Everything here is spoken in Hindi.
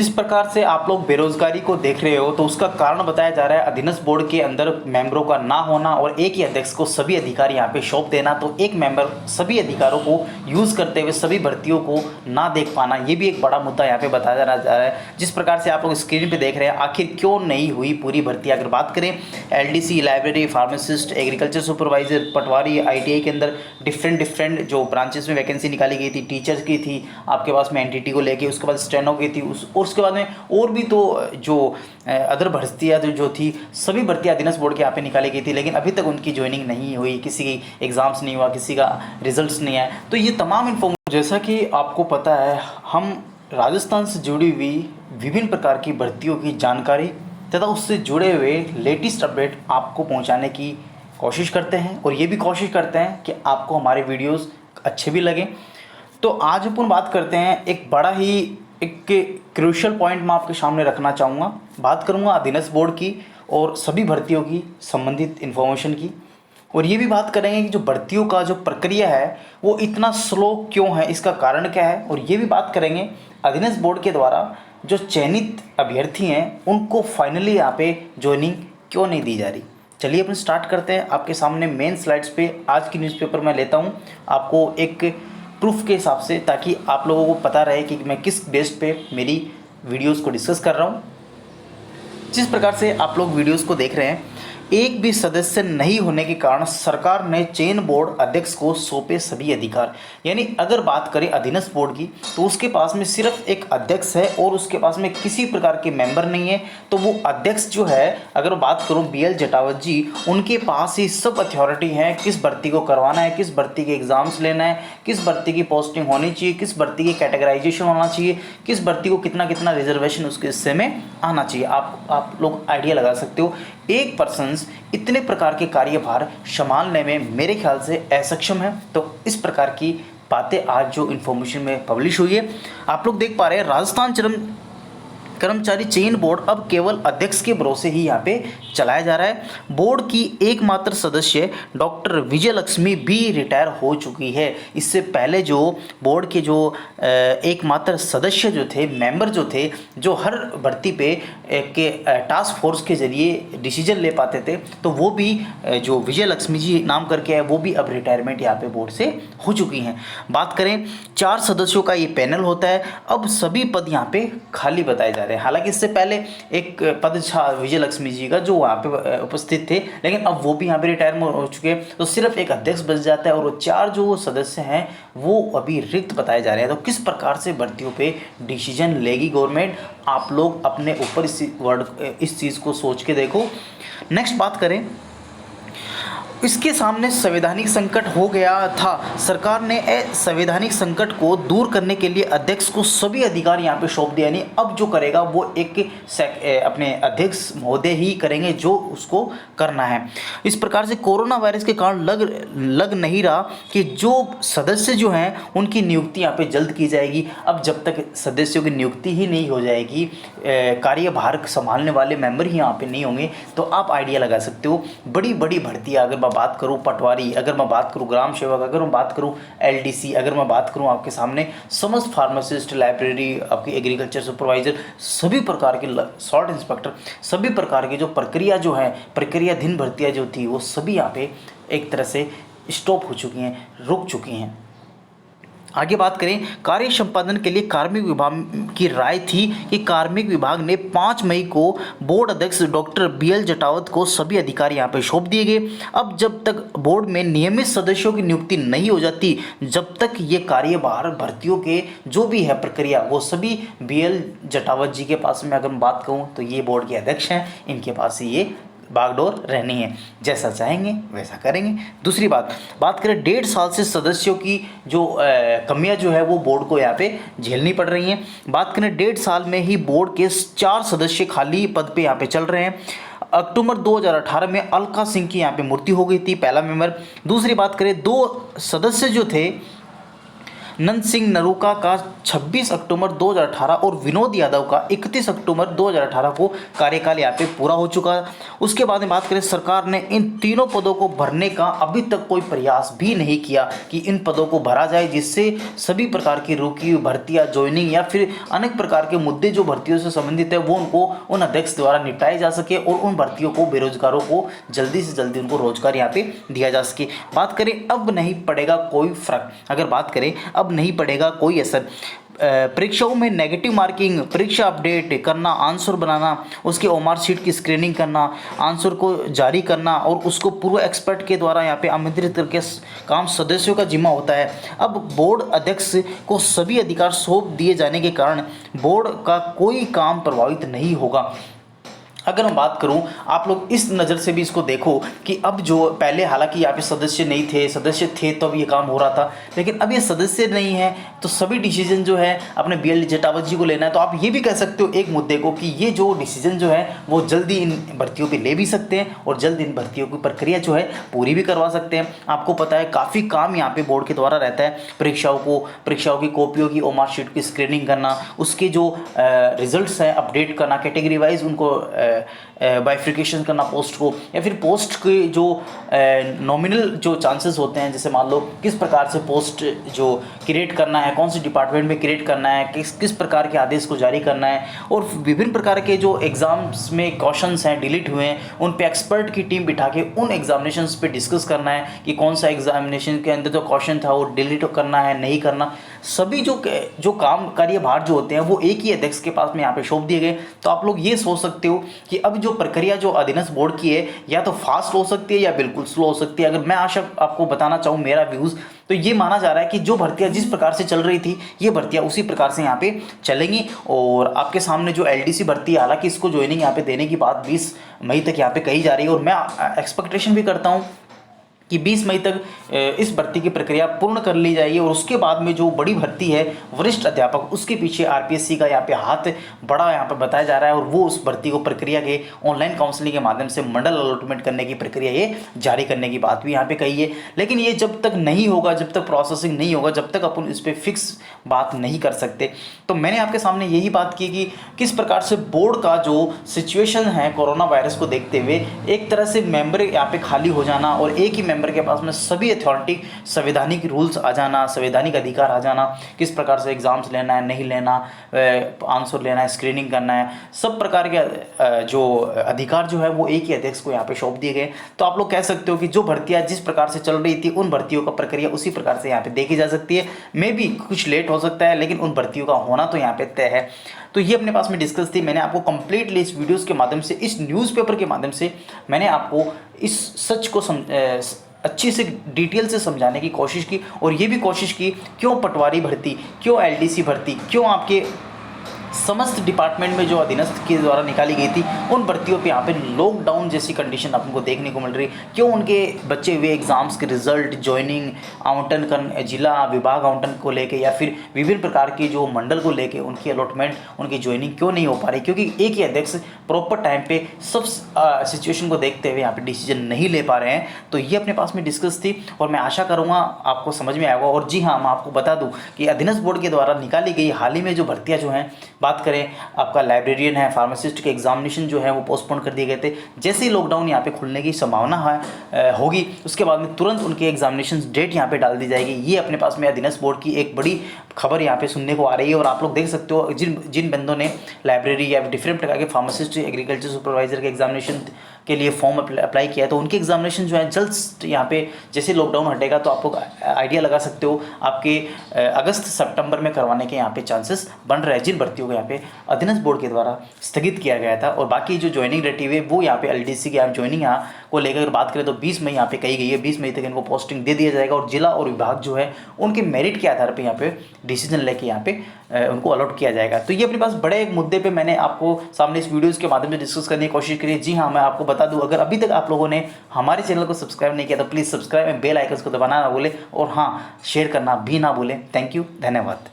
जिस प्रकार से आप लोग बेरोजगारी को देख रहे हो तो उसका कारण बताया जा रहा है अधीनस्थ बोर्ड के अंदर मेंबरों का ना होना और एक ही अध्यक्ष को सभी अधिकार यहाँ पे सौंप देना। तो एक मेंबर सभी अधिकारों को यूज करते हुए सभी भर्तियों को ना देख पाना, ये भी एक बड़ा मुद्दा यहाँ पे बताया जा रहा है। जिस प्रकार से आप लोग स्क्रीन पे देख रहे हैं आखिर क्यों नहीं हुई पूरी भर्ती। अगर बात करें LDC, library, pharmacist, agriculture supervisor, patwari, ITI के अंदर डिफरेंट जो ब्रांचेस में वैकेंसी निकाली गई थी, टीचर्स की थी आपके पास में NTT को लेके, उसके बाद स्टेनो की थी, उसके बाद में और भी तो जो अदर भर्तियाँ जो थी सभी भर्तियाँ अधीनस्थ बोर्ड के यहाँ पे निकाली गई थी, लेकिन अभी तक उनकी ज्वाइनिंग नहीं हुई, किसी की एग्ज़ाम्स नहीं हुआ, किसी का रिजल्ट्स नहीं आया। तो ये तमाम इन्फॉर्मेशन, जैसा कि आपको पता है, हम राजस्थान से जुड़ी हुई विभिन्न प्रकार की भर्तियों की जानकारी तथा उससे जुड़े हुए लेटेस्ट अपडेट आपको पहुँचाने की कोशिश करते हैं और ये भी कोशिश करते हैं कि आपको हमारे वीडियोज़ अच्छे भी लगें। तो आज अपन बात करते हैं एक बड़ा ही एक क्रूशियल पॉइंट मैं आपके सामने रखना चाहूँगा। बात करूँगा अधीनस्थ बोर्ड की और सभी भर्तियों की संबंधित इन्फॉर्मेशन की, और ये भी बात करेंगे कि जो भर्तियों का जो प्रक्रिया है वो इतना स्लो क्यों है, इसका कारण क्या है, और ये भी बात करेंगे अधीनस्थ बोर्ड के द्वारा जो चयनित अभ्यर्थी हैं उनको फाइनली यहाँ पे ज्वाइनिंग क्यों नहीं दी जा रही। चलिए अपन स्टार्ट करते हैं। आपके सामने मेन स्लाइड्स पे आज की न्यूज़पेपर मैं लेता हूँ आपको एक प्रूफ के हिसाब से, ताकि आप लोगों को पता रहे कि मैं किस बेस पे मेरी वीडियोस को डिस्कस कर रहा हूँ। जिस प्रकार से आप लोग वीडियोस को देख रहे हैं, एक भी सदस्य नहीं होने के कारण सरकार ने चयन बोर्ड अध्यक्ष को सौंपे सभी अधिकार। यानी अगर बात करें अधीनस्थ बोर्ड की तो उसके पास में सिर्फ एक अध्यक्ष है और उसके पास में किसी प्रकार के मेंबर नहीं है। तो वो अध्यक्ष जो है, अगर बात करूं BL जटावत जी, उनके पास ही सब अथॉरिटी है किस भर्ती को करवाना है, किस भर्ती के एग्जाम्स लेना है, किस भर्ती की पोस्टिंग होनी चाहिए, किस भर्ती की कैटेगराइजेशन होना चाहिए, किस भर्ती को कितना कितना रिजर्वेशन उसके हिस्से में आना चाहिए। आप लोग आइडिया लगा सकते हो। एक पर्सन इतने प्रकार के कार्यभार संभालने में मेरे ख्याल से असक्षम है। तो इस प्रकार की बातें आज जो इन्फॉर्मेशन में पब्लिश हुई है, आप लोग देख पा रहे हैं राजस्थान कर्मचारी चयन बोर्ड अब केवल अध्यक्ष के भरोसे ही यहाँ पे चलाया जा रहा है। बोर्ड की एकमात्र सदस्य डॉक्टर विजय लक्ष्मी भी रिटायर हो चुकी है। इससे पहले जो बोर्ड के जो एकमात्र सदस्य जो थे, मेंबर जो थे, जो हर भर्ती पे के टास्क फोर्स के जरिए डिसीजन ले पाते थे, तो वो भी जो विजय लक्ष्मी जी नाम करके है वो भी अब रिटायरमेंट यहाँ पे बोर्ड से हो चुकी हैं। बात करें 4 सदस्यों का ये पैनल होता है। अब सभी पद यहाँ पे खाली बताए जा रहे हैं। हालांकि इससे पहले एक पद था विजय लक्ष्मी जी का जो वहाँ पे उपस्थित थे, लेकिन अब वो भी यहाँ पे रिटायर हो चुके हैं। तो सिर्फ एक अध्यक्ष बच जाता है और वो 4 जो सदस्य हैं वो अभी रिक्त बताए जा रहे हैं। तो किस प्रकार से भर्तियों पे डिसीजन लेगी गवर्नमेंट, आप लोग अपने ऊपर इस चीज़ को सोच के देखो। नेक्स्ट बात करें, इसके सामने संवैधानिक संकट हो गया था। सरकार ने संवैधानिक संकट को दूर करने के लिए अध्यक्ष को सभी अधिकार यहाँ पे सौंप दिया। यानी अब जो करेगा वो अपने अध्यक्ष महोदय ही करेंगे जो उसको करना है। इस प्रकार से कोरोना वायरस के कारण लग नहीं रहा कि जो सदस्य जो हैं उनकी नियुक्ति यहाँ पे जल्द की जाएगी। अब जब तक सदस्यों की नियुक्ति ही नहीं हो जाएगी, कार्यभार संभालने वाले मेंबर ही यहाँ पे नहीं होंगे, तो आप आइडिया लगा सकते हो बड़ी बड़ी भर्तियाँ, अगर बात करूं पटवारी, अगर मैं बात करूं ग्राम सेवक, अगर मैं बात करूं LDC, अगर मैं बात करूं आपके सामने समस्त फार्मासिस्ट, लाइब्रेरी, आपकी एग्रीकल्चर सुपरवाइजर, सभी प्रकार के सॉर्ट इंस्पेक्टर, सभी प्रकार की जो प्रक्रियाधीन भर्तियां जो थी वो सभी यहाँ पे एक तरह से स्टॉप हो चुकी हैं, रुक चुकी हैं। आगे बात करें, कार्य संपादन के लिए कार्मिक विभाग की राय थी कि कार्मिक विभाग ने 5 मई को बोर्ड अध्यक्ष डॉक्टर BL जटावत को सभी अधिकार यहाँ पे सौंप दिए गए। अब जब तक बोर्ड में नियमित सदस्यों की नियुक्ति नहीं हो जाती, जब तक ये कार्यभार भर्तियों के जो भी है प्रक्रिया वो सभी BL जटावत जी के पास में, अगर मैं बात कहूँ तो ये बोर्ड के अध्यक्ष हैं, इनके पास ही ये बागडोर रहनी है, जैसा चाहेंगे वैसा करेंगे। दूसरी बात करें 1.5 साल से सदस्यों की जो कमियां जो है वो बोर्ड को यहाँ पे झेलनी पड़ रही हैं। बात करें 1.5 साल में ही बोर्ड के 4 सदस्य खाली पद पे यहाँ पे चल रहे हैं। अक्टूबर 2018 में अलका सिंह की यहाँ पे मृत्यु हो गई थी, पहला मेंबर। दूसरी बात करें 2 सदस्य जो थे नंद सिंह नरूका का 26 अक्टूबर 2018 और विनोद यादव का 31 अक्टूबर 2018 को कार्यकाल यहाँ पे पूरा हो चुका है। उसके बाद में बात करें, सरकार ने इन तीनों पदों को भरने का अभी तक कोई प्रयास भी नहीं किया कि इन पदों को भरा जाए, जिससे सभी प्रकार की रुकी भर्तियाँ, ज्वाइनिंग या फिर अनेक प्रकार के मुद्दे जो भर्तियों से संबंधित है वो उनको उन अध्यक्ष द्वारा निपटाए जा सके और उन भर्तियों को, बेरोजगारों को जल्दी से जल्दी उनको रोजगार यहाँ पे दिया जा सके। बात करें अब नहीं पड़ेगा कोई फर्क, अगर बात करें अब नहीं पड़ेगा कोई असर। परीक्षाओं में नेगेटिव मार्किंग, परीक्षा अपडेट करना, आंसर बनाना, उसके ओमार शीट की स्क्रीनिंग करना, आंसर को जारी करना और उसको पूर्व एक्सपर्ट के द्वारा यहाँ पे आमंत्रित करके काम सदस्यों का जिम्मा होता है। अब बोर्ड अध्यक्ष को सभी अधिकार सौंप दिए जाने के कारण बोर्ड का कोई काम प्रभावित नहीं होगा। अगर मैं बात करूं, आप लोग इस नज़र से भी इसको देखो कि अब जो पहले हालांकि यहाँ पे सदस्य नहीं थे, सदस्य थे तो अब ये काम हो रहा था, लेकिन अब ये सदस्य नहीं है तो सभी डिसीजन जो है अपने BL जटावत जी को लेना है। तो आप ये भी कह सकते हो एक मुद्दे को कि ये जो डिसीजन जो है वो जल्दी इन भर्तियों पे ले भी सकते हैं और जल्द इन भर्तियों की प्रक्रिया जो है पूरी भी करवा सकते हैं। आपको पता है काफ़ी काम यहाँ पे बोर्ड के द्वारा रहता है, परीक्षाओं की कॉपियों की ओमार शीट की स्क्रीनिंग करना, उसके जो रिजल्ट्स हैं अपडेट करना, कैटेगरी वाइज उनको बाइफ्रिकेशन करना पोस्ट को, या फिर पोस्ट के जो नॉमिनल जो चांसेस होते हैं, जैसे मान लो किस प्रकार से पोस्ट जो क्रिएट करना है, कौन से डिपार्टमेंट में क्रिएट करना है, किस प्रकार के आदेश को जारी करना है, और विभिन्न प्रकार के जो एग्ज़ाम्स में क्वेश्चंस हैं डिलीट हुए हैं उन पे एक्सपर्ट की टीम बिठा के उन एग्जामिनेशंस पे डिस्कस करना है कि कौन सा एग्जामिनेशन के अंदर जो क्वेश्चन था वो डिलीट करना है नहीं करना। सभी जो काम कार्यभार जो होते हैं वो एक ही अध्यक्ष के पास में यहाँ पे सौंप दिए गए। तो आप लोग ये सोच सकते हो कि अब जो प्रक्रिया जो अधीनस्थ बोर्ड की है या तो फास्ट हो सकती है या बिल्कुल स्लो हो सकती है। अगर मैं आशा आपको बताना चाहूँ मेरा व्यूज़, तो ये माना जा रहा है कि जो भर्तियां जिस प्रकार से चल रही थी ये भर्तियां उसी प्रकार से यहाँ पे चलेंगी। और आपके सामने जो LDC भर्ती है, हालांकि इसको ज्वाइनिंग यहाँ पे देने की बात 20 मई तक यहाँ पे कही जा रही है और मैं एक्सपेक्टेशन भी करता हूँ कि 20 मई तक इस भर्ती की प्रक्रिया पूर्ण कर ली जाएगी। और उसके बाद में जो बड़ी भर्ती है वरिष्ठ अध्यापक, उसके पीछे RPSC का यहाँ पे हाथ बड़ा यहाँ पे बताया जा रहा है और वो उस भर्ती को प्रक्रिया के ऑनलाइन काउंसलिंग के माध्यम से मंडल अलॉटमेंट करने की प्रक्रिया ये जारी करने की बात भी यहाँ पे कही है। लेकिन ये जब तक नहीं होगा, जब तक प्रोसेसिंग नहीं होगा, जब तक अपन इस पर फिक्स बात नहीं कर सकते। तो मैंने आपके सामने यही बात की कि किस प्रकार से बोर्ड का जो सिचुएशन है कोरोना वायरस को देखते हुए, एक तरह से मेंबर यहाँ पे खाली हो जाना और एक ही मेंबर के पास में सभी अथॉरिटी, संवैधानिक रूल्स आ जाना, संवैधानिक अधिकार आ जाना, किस प्रकार से एग्जाम्स लेना है नहीं लेना, आंसर लेना है, स्क्रीनिंग करना है, सब प्रकार के जो अधिकार जो है वो एक ही अध्यक्ष को यहाँ पे सौंप दिए गए। तो आप लोग कह सकते हो कि जो भर्तियाँ जिस प्रकार से चल रही थी उन भर्तियों का प्रक्रिया उसी प्रकार से यहाँ पे देखी जा सकती है। मे भी कुछ लेट हो सकता है लेकिन उन भर्तियों का होना तो यहाँ पे तय है। तो ये अपने पास में डिस्कस थी, मैंने आपको कंप्लीटली इस वीडियोस के माध्यम से, इस न्यूज़पेपर के माध्यम से मैंने आपको इस सच को अच्छी से डिटेल से समझाने की कोशिश की और ये भी कोशिश की क्यों पटवारी भर्ती, क्यों LDC भर्ती, क्यों आपके समस्त डिपार्टमेंट में जो अधीनस्थ के द्वारा निकाली गई थी उन भर्तियों पे यहाँ पे लॉकडाउन जैसी कंडीशन आपको देखने को मिल रही, क्यों उनके बचे हुए एग्जाम्स के रिजल्ट, ज्वाइनिंग, आवंटन कर जिला विभाग आवंटन को लेके या फिर विभिन्न प्रकार के जो मंडल को लेके उनकी अलॉटमेंट, उनकी ज्वाइनिंग क्यों नहीं हो पा रही, क्योंकि एक ही अध्यक्ष प्रॉपर टाइम पे सब सिचुएशन को देखते हुए यहाँ पे डिसीजन नहीं ले पा रहे हैं। तो ये अपने पास में डिस्कस थी और मैं आशा करूँगा आपको समझ में आएगा। और जी हाँ, मैं आपको बता दूँ कि अधीनस्थ बोर्ड के द्वारा निकाली गई हाल ही में जो भर्तियाँ जो हैं, बात करें आपका लाइब्रेरियन है, फार्मासिस्ट के एग्जामिनेशन जो है वो पोस्टपोन कर दिए गए थे। जैसे ही लॉकडाउन यहाँ पे खुलने की संभावना होगी उसके बाद में तुरंत उनके एग्जामिनेशन डेट यहाँ पे डाल दी जाएगी। ये अपने पास में अधीनस्थ बोर्ड की एक बड़ी खबर यहाँ पे सुनने को आ रही है। और आप लोग देख सकते हो जिन बंदों ने लाइब्रेरी या डिफरेंट प्रकार के फार्मासिस्ट, एग्रीकल्चर सुपरवाइजर के एग्जामिनेशन के लिए फॉर्म अप्लाई किया है तो उनके एग्जामिनेशन जो है जल्द यहाँ पे जैसे लॉकडाउन हटेगा तो आप लोग आइडिया लगा सकते हो आपके अगस्त सितंबर में करवाने के यहाँ पे चांसेस बन रहे हैं, जिन भर्तियों को यहाँ पे अधीनस्थ बोर्ड के द्वारा स्थगित किया गया था। और बाकी जो ज्वाइनिंग रेट हुई वो यहाँ पे LDC के आप ज्वाइनिंग यहाँ को लेकर बात करें तो 20 मई यहाँ पे कही गई है। 20 मई तक इनको पोस्टिंग दे दिया जाएगा और जिला और विभाग जो है उनके मेरिट के आधार पर यहाँ पे डिसीजन लेके यहाँ पे उनको अलॉट किया जाएगा। तो ये अपने पास बड़े एक मुद्दे पे मैंने आपको सामने इस वीडियोस के माध्यम से डिस्कस करने की कोशिश करी। जी हाँ, मैं आपको बता दूं, अगर अभी तक आप लोगों ने हमारे चैनल को सब्सक्राइब नहीं किया तो please subscribe and bell icon को दबाना ना भूलें और हाँ, शेयर करना भी ना भूलें। थैंक यू, धन्यवाद।